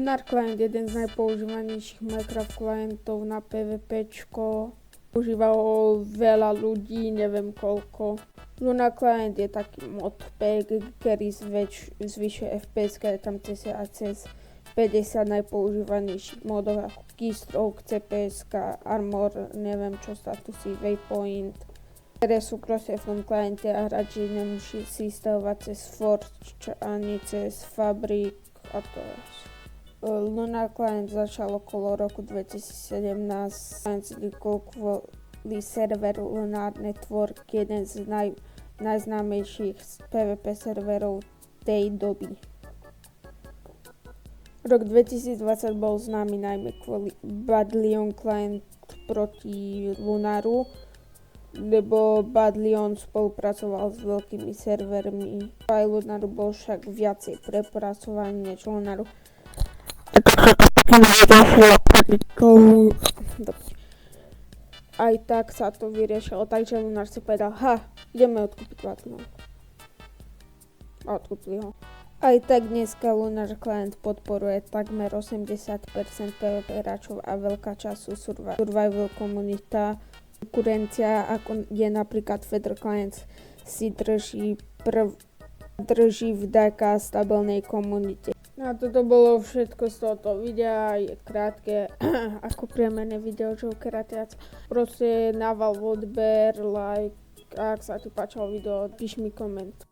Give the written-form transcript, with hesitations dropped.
Lunar Client, jeden z najpoužívanejších Minecraft klientov na PvPčko. Používalo veľa ľudí, neviem koľko. Lunar Client je taký modpack, ktorý zvyšuje FPS, je tam cez 50 najpoužívanejších modov ako Keystroke, CPS, Armor, neviem čo, statusy, Waypoint, ktoré sú proste v tom kliente a hráči nemusí si stavovať cez Forge ani cez Fabric a to je. Lunar Client začal okolo roku 2017, client vznikol kvôli serveru Lunar Network, jeden z najznámejších PvP serverov tej doby. Rok 2020 bol známy najmä kvôli Badlion Client proti Lunaru, lebo Badlion spolupracoval s veľkými servermi. Aj Lunaru bol však viacej prepracovaný než Lunaru. Aj tak sa to vyriešilo, takže Lunar si povedal, ideme odkúpiť Badlion. A odkúpili ho. Aj tak dneska Lunar Client podporuje takmer 80% PvP hráčov a veľká časť sú survival komunita. Konkurencia, ako je napríklad Feather Client, si drží v taká stabilnej komunite. A toto bolo všetko z tohoto videa, je krátke, ako priemerné video, čo krátke. Proste naval odber, like, a ak sa ti páčilo video, píš mi koment.